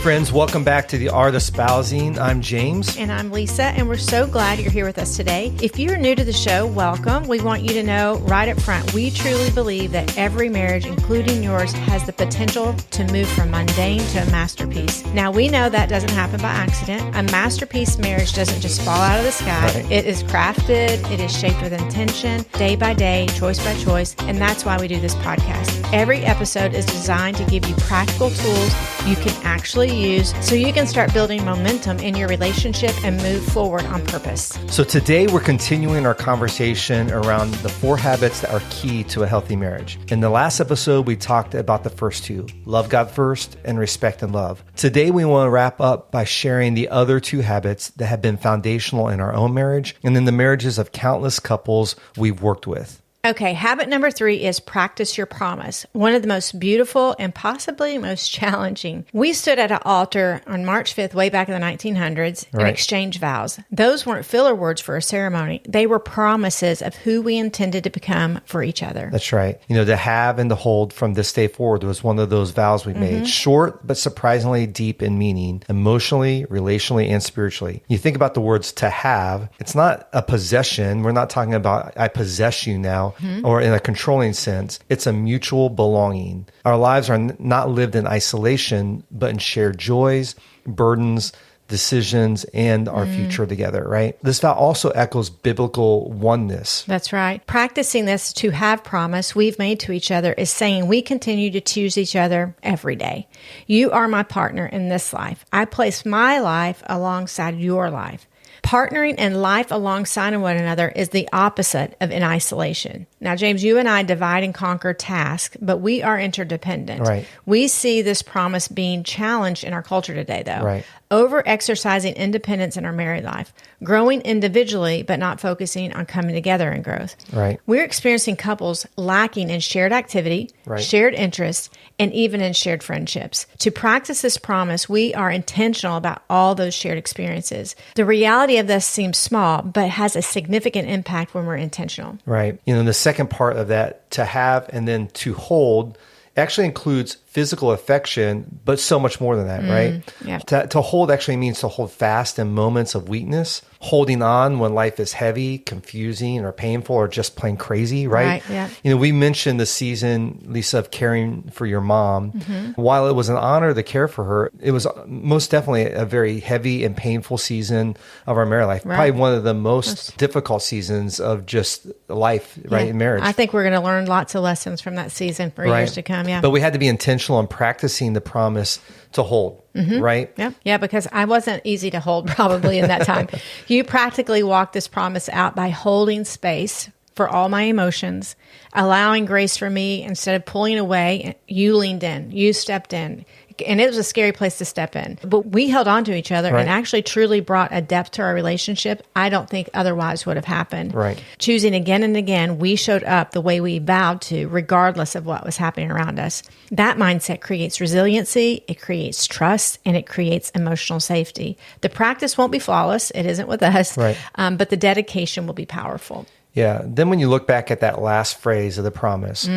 friends. Welcome back to The Art of Spousing. I'm James. And I'm Lisa, and we're so glad you're here with us today. If you're new to the show, welcome. We want you to know right up front, we truly believe that every marriage, including yours, has the potential to move from mundane to a masterpiece. Now, we know that doesn't happen by accident. A masterpiece marriage doesn't just fall out of the sky. Right. It is crafted, it is shaped with intention, day by day, choice by choice, and that's why we do this podcast. Every episode is designed to give you practical tools you can actually use so you can start building momentum in your relationship and move forward on purpose. So today we're continuing our conversation around the 4 habits that are key to a healthy marriage. In the last episode, we talked about the first 2, love God first and respect and love. Today we want to wrap up by sharing the other 2 habits that have been foundational in our own marriage and in the marriages of countless couples we've worked with. Okay, habit number 3 is practice your promise. One of the most beautiful and possibly most challenging. We stood at an altar on March 5th, way back in the 1900s, and exchanged vows. Those weren't filler words for a ceremony. They were promises of who we intended to become for each other. That's right. You know, to have and to hold from this day forward was one of those vows we made. Short, but surprisingly deep in meaning, emotionally, relationally, and spiritually. You think about the words to have, it's not a possession. We're not talking about I possess you now. Or in a controlling sense, it's a mutual belonging. Our lives are not lived in isolation, but in shared joys, burdens, decisions, and our future together, right? This vow also echoes biblical oneness. That's right. Practicing this to have promise we've made to each other is saying we continue to choose each other every day. You are my partner in this life. I place my life alongside your life. Partnering in life alongside one another is the opposite of in isolation. Now, James, you and I divide and conquer tasks, but we are interdependent. Right. We see this promise being challenged in our culture today, though. Right. Over-exercising independence in our married life, growing individually, but not focusing on coming together in growth. Right. We're experiencing couples lacking in shared activity, shared interests, and even in shared friendships. To practice this promise, we are intentional about all those shared experiences. The reality of this seems small, but has a significant impact when we're intentional. Right. You know, the second part of that, to have and then to hold, actually includes physical affection, but so much more than that, right? Yeah. To hold actually means to hold fast in moments of weakness, holding on when life is heavy, confusing, or painful, or just plain crazy, right? Yeah. You know, we mentioned the season, Lisa, of caring for your mom. While it was an honor to care for her, it was most definitely a very heavy and painful season of our married life. Probably one of the most difficult seasons of just life, right, in marriage. I think we're going to learn lots of lessons from that season for years to come, But we had to be intentional in practicing the promise to hold, right? Yeah, because I wasn't easy to hold probably in that time. You practically walked this promise out by holding space for all my emotions, allowing grace for me instead of pulling away. You leaned in, you stepped in. And it was a scary place to step in. But we held on to each other and actually truly brought a depth to our relationship I don't think otherwise would have happened. Right. Choosing again and again, we showed up the way we vowed to, regardless of what was happening around us. That mindset creates resiliency, it creates trust, and it creates emotional safety. The practice won't be flawless. It isn't with us. But the dedication will be powerful. Yeah. Then when you look back at that last phrase of the promise,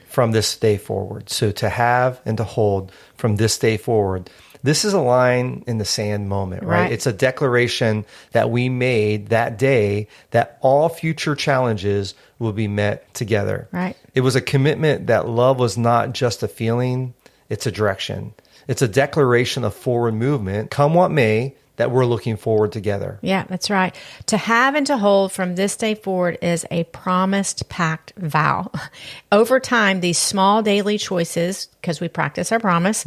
from this day forward, so to have and to hold from this day forward, this is a line in the sand moment, right? It's a declaration that we made that day that all future challenges will be met together. Right. It was a commitment that love was not just a feeling, it's a direction. It's a declaration of forward movement, come what may, that we're looking forward together. Yeah, that's right. To have and to hold from this day forward is a promised pact vow. Over time, these small daily choices, because we practice our promise,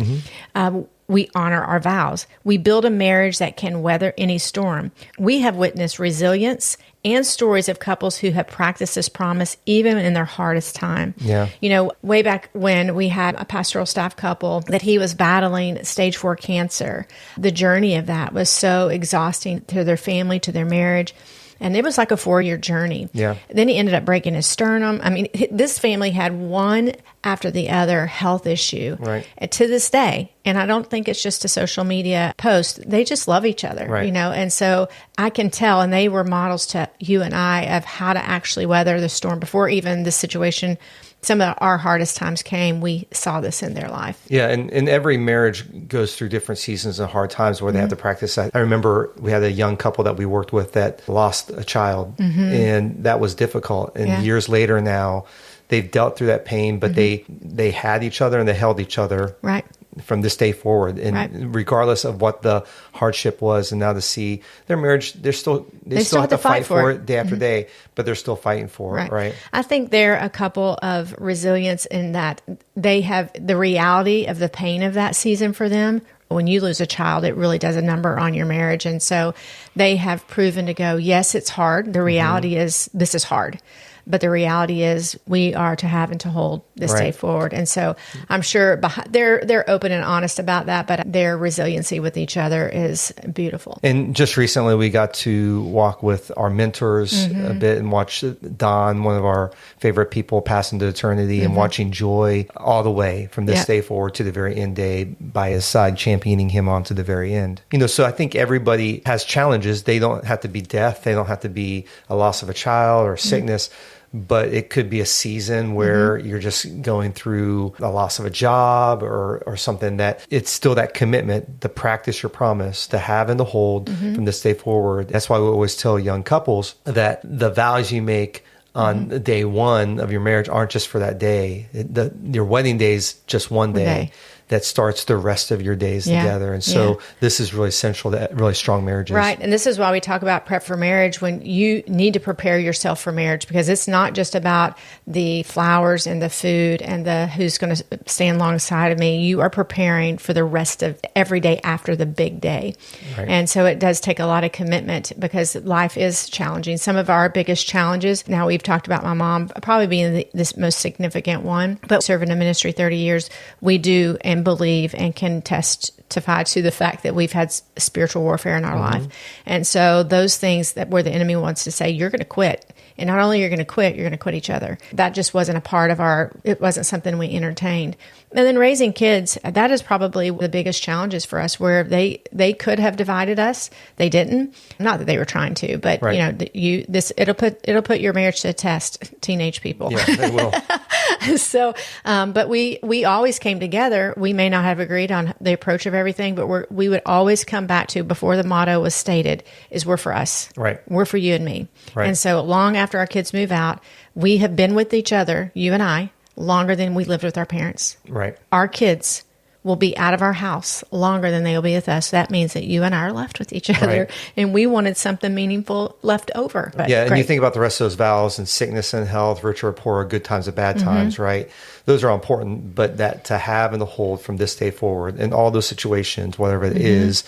we honor our vows. We build a marriage that can weather any storm. We have witnessed resilience and stories of couples who have practiced this promise even in their hardest time. Yeah. You know, way back when we had a pastoral staff couple that he was battling stage 4 cancer, the journey of that was so exhausting to their family, to their marriage. And it was like a 4-year journey. Yeah. Then he ended up breaking his sternum. I mean, this family had one after the other health issue. Right. And to this day, and I don't think it's just a social media post, they just love each other, right. you know? And so I can tell, and they were models to you and I of how to actually weather the storm before even the situation some of our hardest times came, we saw this in their life. Yeah, and every marriage goes through different seasons and hard times where they have to practice that. I remember we had a young couple that we worked with that lost a child, and that was difficult. And years later now, they've dealt through that pain, but they had each other and they held each other. Right. From this day forward, and regardless of what the hardship was, and now to see their marriage, they still have to fight for it day after day, but they're still fighting for it, right? I think they're a couple of resilience in that they have the reality of the pain of that season for them. When you lose a child, it really does a number on your marriage, and so they have proven to go, yes, it's hard. The reality is this is hard. But the reality is we are to have and to hold this day forward. And so I'm sure they're open and honest about that, but their resiliency with each other is beautiful. And just recently we got to walk with our mentors a bit and watch Don, one of our favorite people, pass into eternity, and watching Joy all the way from this day forward to the very end day by his side, championing him on to the very end. So I think everybody has challenges. They don't have to be death. They don't have to be a loss of a child or sickness. But it could be a season where you're just going through a loss of a job or something that it's still that commitment to practice your promise, to have and to hold from this day forward. That's why we always tell young couples that the vows you make on day one of your marriage aren't just for that day. Your wedding day is just one day. That starts the rest of your days together. And so this is really central to really strong marriages. Right. And this is why we talk about prep for marriage, when you need to prepare yourself for marriage, because it's not just about the flowers and the food and the who's going to stand alongside of me. You are preparing for the rest of every day after the big day. Right. And so it does take a lot of commitment because life is challenging. Some of our biggest challenges, now we've talked about my mom probably being this most significant one, but serving in ministry 30 years, we do and believe and can testify to the fact that we've had spiritual warfare in our life. And so those things that where the enemy wants to say, you're going to quit. And not only you're going to quit each other. That just wasn't a part of it wasn't something we entertained. And then raising kids, that is probably the biggest challenges for us, where they could have divided us. They didn't. Not that they were trying to, but it'll put your marriage to a test, teenage people. Yeah, they will. So, but we always came together. We may not have agreed on the approach of everything, but we would always come back to, before the motto was stated, is we're for us. Right. We're for you and me. Right. And so long after our kids move out, we have been with each other, you and I, longer than we lived with our parents. Right. Our kids will be out of our house longer than they will be with us. That means that you and I are left with each other, and we wanted something meaningful left over. But and you think about the rest of those vows, and sickness and health, rich or poor, good times and bad times, right? Those are all important, but that to have and to hold from this day forward in all those situations, whatever it is,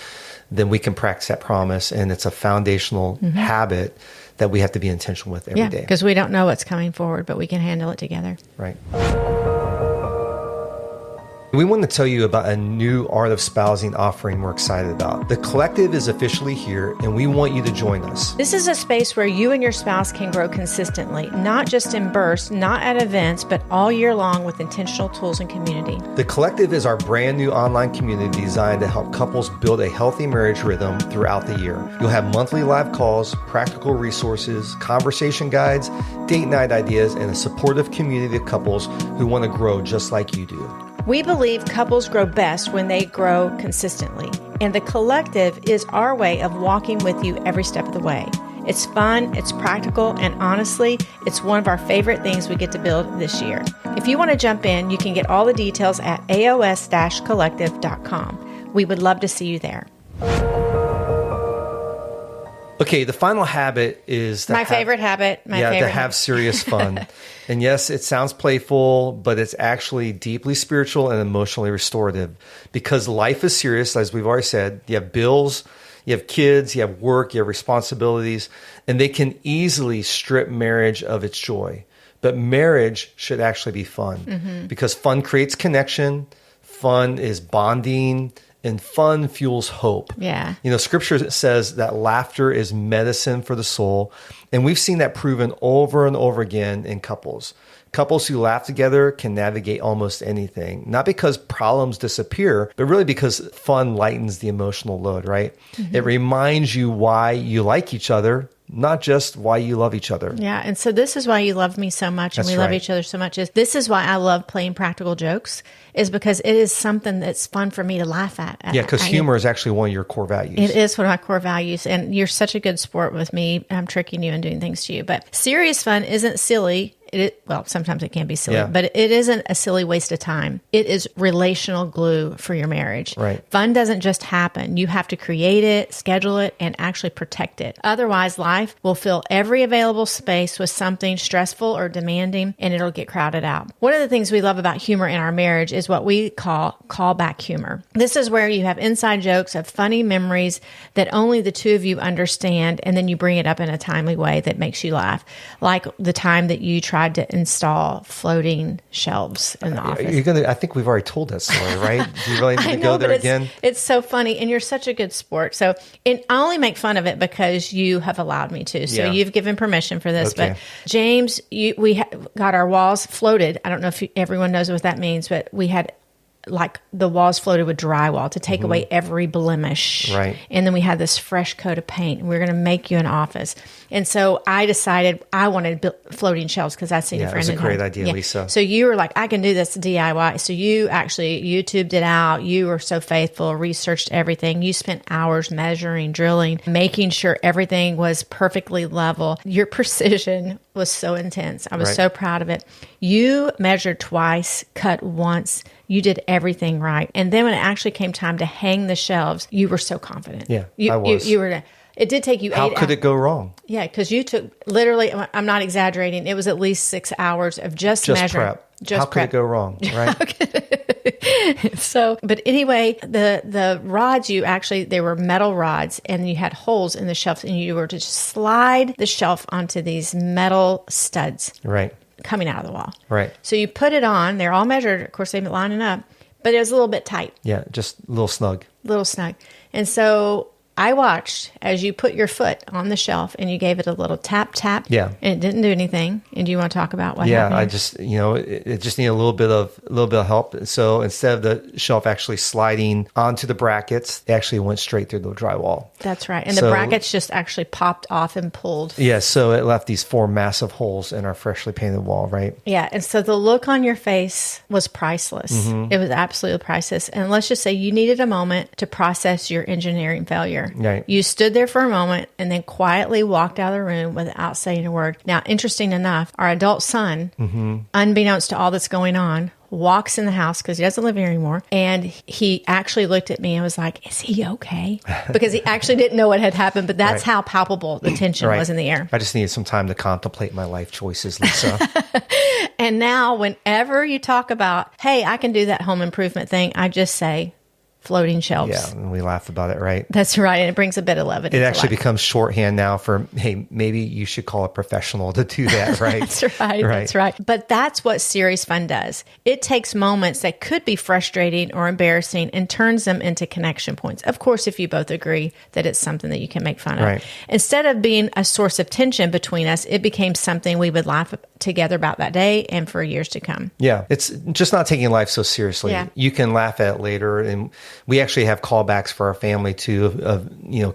then we can practice that promise, and it's a foundational habit that we have to be intentional with every day. Because we don't know what's coming forward, but we can handle it together. Right. We want to tell you about a new Art of Spousing offering we're excited about. The Collective is officially here, and we want you to join us. This is a space where you and your spouse can grow consistently, not just in bursts, not at events, but all year long with intentional tools and community. The Collective is our brand new online community designed to help couples build a healthy marriage rhythm throughout the year. You'll have monthly live calls, practical resources, conversation guides, date night ideas, and a supportive community of couples who want to grow just like you do. We believe couples grow best when they grow consistently, and the Collective is our way of walking with you every step of the way. It's fun, it's practical, and honestly, it's one of our favorite things we get to build this year. If you want to jump in, you can get all the details at aos-collective.com. We would love to see you there. Okay, the final habit is my favorite habit. To have serious fun. And yes, it sounds playful, but it's actually deeply spiritual and emotionally restorative, because life is serious, as we've already said. You have bills, you have kids, you have work, you have responsibilities, and they can easily strip marriage of its joy. But marriage should actually be fun, because fun creates connection, fun is bonding, and fun fuels hope. Yeah. Scripture says that laughter is medicine for the soul. And we've seen that proven over and over again in couples. Couples who laugh together can navigate almost anything, not because problems disappear, but really because fun lightens the emotional load, right? It reminds you why you like each other not just why you love each other. Yeah. And so this is why you love me so much and we love each other so much. This is why I love playing practical jokes, is because it is something that's fun for me to laugh at. Yeah, because humor is actually one of your core values. It is one of my core values. And you're such a good sport with me. I'm tricking you and doing things to you. But serious fun isn't silly. Well, sometimes it can be silly, but it isn't a silly waste of time. It is relational glue for your marriage. Right. Fun doesn't just happen. You have to create it, schedule it, and actually protect it. Otherwise, life will fill every available space with something stressful or demanding, and it'll get crowded out. One of the things we love about humor in our marriage is what we call callback humor. This is where you have inside jokes of funny memories that only the two of you understand, and then you bring it up in a timely way that makes you laugh. Like the time that you tried to install floating shelves in the office. I think we've already told that story, right? Do you really need to go there again? It's so funny, and you're such a good sport. So I only make fun of it because you have allowed me to. So you've given permission for this. Okay. But James, we got our walls floated. I don't know if everyone knows what that means, but we had like the walls floated with drywall to take away every blemish. Right. And then we had this fresh coat of paint, and we were going to make you an office. And so I decided I wanted to build floating shelves because I seen a friend. It was a great idea, Lisa. So you were like, I can do this DIY. So you actually YouTubed it out. You were so faithful, researched everything. You spent hours measuring, drilling, making sure everything was perfectly level. Your precision was so intense. I was so proud of it. You measured twice, cut once. You did everything right. And then when it actually came time to hang the shelves, you were so confident. Yeah, I was. It did take you 8 hours. How could it go wrong? Yeah, because you took literally, I'm not exaggerating, it was at least 6 hours of just measuring. Prep. How could it go wrong, right? So, but anyway, the rods, they were metal rods, and you had holes in the shelves, and you were to just slide the shelf onto these metal studs. Right. Coming out of the wall. Right. So you put it on. They're all measured. Of course, they've been lining up, but it was a little bit tight. Yeah, just a little snug. Little snug. And so I watched as you put your foot on the shelf and you gave it a little tap, tap. Yeah. And it didn't do anything. And do you want to talk about what happened? Yeah, I just, it just needed a little bit of help. So instead of the shelf actually sliding onto the brackets, it actually went straight through the drywall. That's right. And the brackets just actually popped off and pulled. Yeah, so it left these 4 massive holes in our freshly painted wall, right? Yeah, and so the look on your face was priceless. It was absolutely priceless. And let's just say you needed a moment to process your engineering failure. Right. You stood there for a moment and then quietly walked out of the room without saying a word. Now, interesting enough, our adult son, unbeknownst to all that's going on, walks in the house because he doesn't live here anymore. And he actually looked at me and was like, is he okay? Because he actually didn't know what had happened, but that's how palpable the tension was in the air. I just needed some time to contemplate my life choices, Lisa. And now whenever you talk about, hey, I can do that home improvement thing, I just say, floating shelves. Yeah, and we laugh about it, right? That's right, and it brings a bit of levity. It actually becomes shorthand now for, hey, maybe you should call a professional to do that, right? That's right, that's right. But that's what serious fun does. It takes moments that could be frustrating or embarrassing and turns them into connection points. Of course, if you both agree that it's something that you can make fun of. Right. Instead of being a source of tension between us, it became something we would laugh together about that day and for years to come. Yeah, it's just not taking life so seriously. Yeah. You can laugh at it later, and we actually have callbacks for our family too of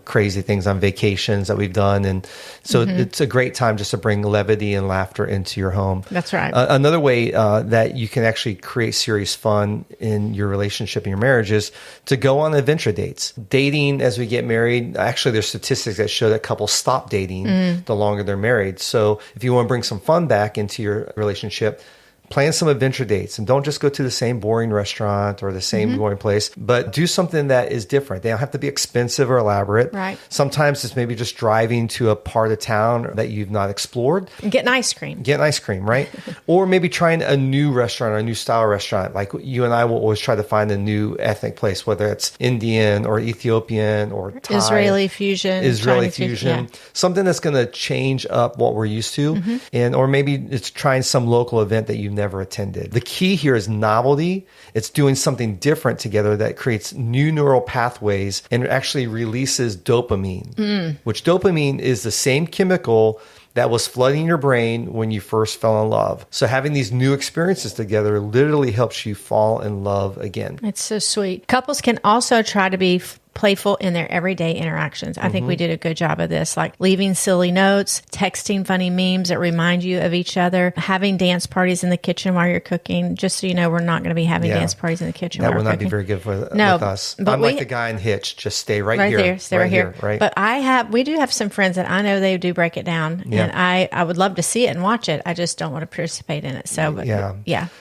crazy things on vacations that we've done, and so it's a great time just to bring levity and laughter into your home. That's right. Another way that you can actually create serious fun in your relationship and your marriage is to go on adventure dates. Dating as we get married, actually there's statistics that show that couples stop dating the longer they're married. So if you want to bring some fun back into your relationship, plan some adventure dates, and don't just go to the same boring restaurant or the same boring place, but do something that is different. They don't have to be expensive or elaborate. Right. Sometimes it's maybe just driving to a part of town that you've not explored. And getting ice cream. Get an ice cream, right? Or maybe trying a new restaurant or a new style restaurant. Like you and I will always try to find a new ethnic place, whether it's Indian or Ethiopian or Thai. Israeli fusion. Israeli fusion. Yeah. Something that's going to change up what we're used to. Or maybe it's trying some local event that you've never attended. The key here is novelty. It's doing something different together that creates new neural pathways and actually releases dopamine, which dopamine is the same chemical that was flooding your brain when you first fell in love. So having these new experiences together literally helps you fall in love again. It's so sweet. Couples can also try to be playful in their everyday interactions. I think we did a good job of this, like leaving silly notes, texting funny memes that remind you of each other, having dance parties in the kitchen while you're cooking. Just so you know, we're not going to be having dance parties in the kitchen. That while will we're not cooking. be very good with us. But I'm like the guy in Hitch. Just stay right here. There, stay right here. Right? But we do have some friends that I know they do break it down, and I would love to see it and watch it. I just don't want to participate in it. So,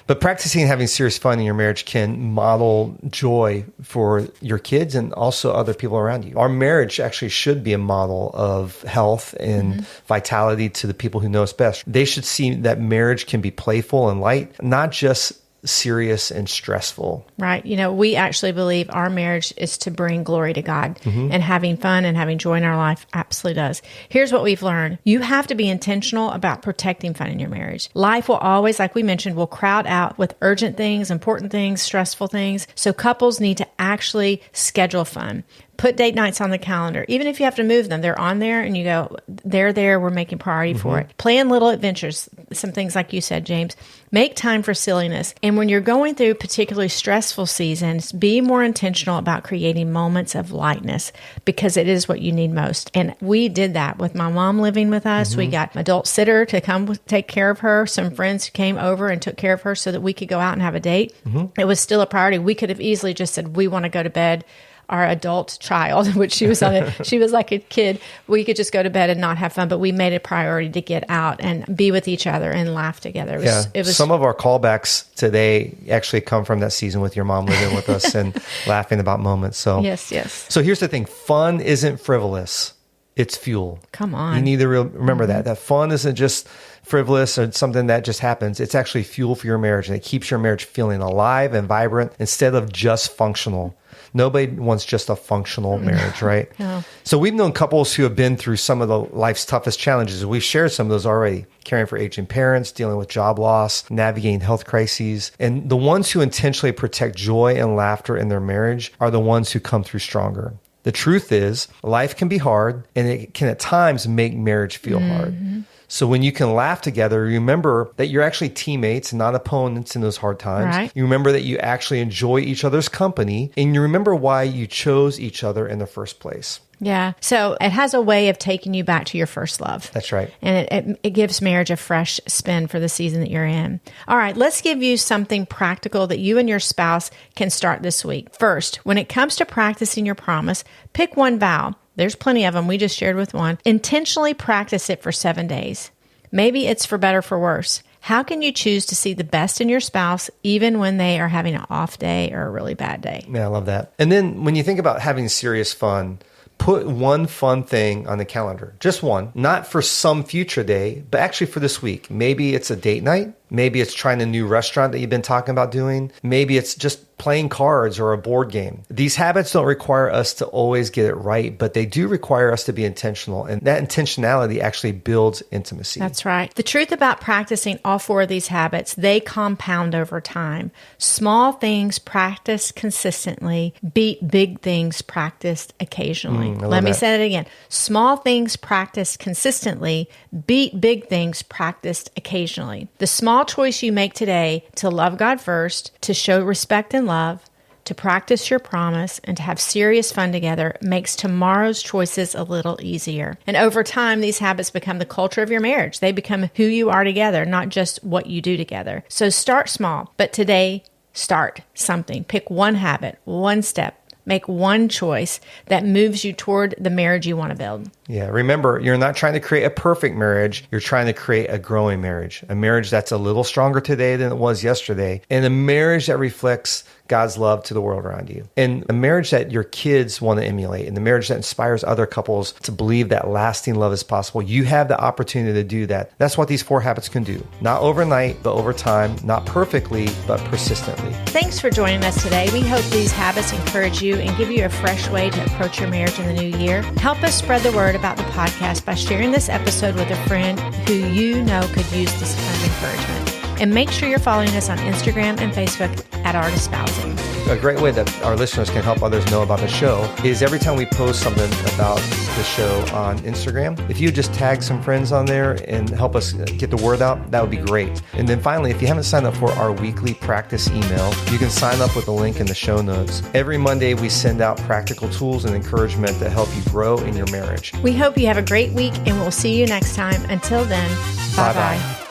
But practicing having serious fun in your marriage can model joy for your kids and also other people around you. Our marriage actually should be a model of health and vitality to the people who know us best. They should see that marriage can be playful and light, not just serious and stressful. Right. We actually believe our marriage is to bring glory to God, and having fun and having joy in our life absolutely does. Here's what we've learned. You have to be intentional about protecting fun in your marriage. Life will always, like we mentioned, will crowd out with urgent things, important things, stressful things. So couples need to actually schedule fun. Put date nights on the calendar. Even if you have to move them, they're on there and you go, they're there, we're making priority for it. Plan little adventures, some things like you said, James. Make time for silliness. And when you're going through particularly stressful seasons, be more intentional about creating moments of lightness, because it is what you need most. And we did that with my mom living with us. We got an adult sitter to come take care of her. Some friends came over and took care of her so that we could go out and have a date. It was still a priority. We could have easily just said, we want to go to bed. Our adult child, which she was she was like a kid. We could just go to bed and not have fun, but we made it a priority to get out and be with each other and laugh together. It was some of our callbacks today actually come from that season with your mom living with us and laughing about moments. So yes. So here's the thing: fun isn't frivolous; it's fuel. Come on, you need to remember that fun isn't just frivolous or something that just happens. It's actually fuel for your marriage, and it keeps your marriage feeling alive and vibrant instead of just functional. Nobody wants just a functional marriage, right? No. So we've known couples who have been through some of the life's toughest challenges. We've shared some of those already. Caring for aging parents, dealing with job loss, navigating health crises. And the ones who intentionally protect joy and laughter in their marriage are the ones who come through stronger. The truth is, life can be hard, and it can at times make marriage feel hard. So when you can laugh together, remember that you're actually teammates, not opponents in those hard times. Right. You remember that you actually enjoy each other's company, and you remember why you chose each other in the first place. Yeah. So it has a way of taking you back to your first love. That's right. And it gives marriage a fresh spin for the season that you're in. All right, let's give you something practical that you and your spouse can start this week. First, when it comes to practicing your promise, pick one vow. There's plenty of them. We just shared with one. Intentionally practice it for 7 days. Maybe it's for better or for worse. How can you choose to see the best in your spouse even when they are having an off day or a really bad day? Yeah, I love that. And then when you think about having serious fun, put one fun thing on the calendar. Just one. Not for some future day, but actually for this week. Maybe it's a date night. Maybe it's trying a new restaurant that you've been talking about doing. Maybe it's just playing cards or a board game. These habits don't require us to always get it right, but they do require us to be intentional. And that intentionality actually builds intimacy. That's right. The truth about practicing all 4 of these habits, they compound over time. Small things practiced consistently beat big things practiced occasionally. Let me say that again. Small things practiced consistently beat big things practiced occasionally. The small choice you make today to love God first, to show respect and love, to practice your promise, and to have serious fun together makes tomorrow's choices a little easier. And over time, these habits become the culture of your marriage. They become who you are together, not just what you do together. So start small, but today, start something. Pick one habit, one step. Make one choice that moves you toward the marriage you want to build. Yeah, remember, you're not trying to create a perfect marriage. You're trying to create a growing marriage, a marriage that's a little stronger today than it was yesterday, and a marriage that reflects God's love to the world around you, and a marriage that your kids want to emulate, and the marriage that inspires other couples to believe that lasting love is possible. You have the opportunity to do that. That's what these 4 habits can do. Not overnight, but over time, not perfectly, but persistently. Thanks for joining us today. We hope these habits encourage you and give you a fresh way to approach your marriage in the new year. Help us spread the word about the podcast by sharing this episode with a friend who you know could use this kind of encouragement. And make sure you're following us on Instagram and Facebook at Art Espousing. a great way that our listeners can help others know about the show is every time we post something about the show on Instagram, if you just tag some friends on there and help us get the word out, that would be great. And then finally, if you haven't signed up for our weekly practice email, you can sign up with the link in the show notes. Every Monday, we send out practical tools and encouragement to help you grow in your marriage. We hope you have a great week, and we'll see you next time. Until then, bye-bye.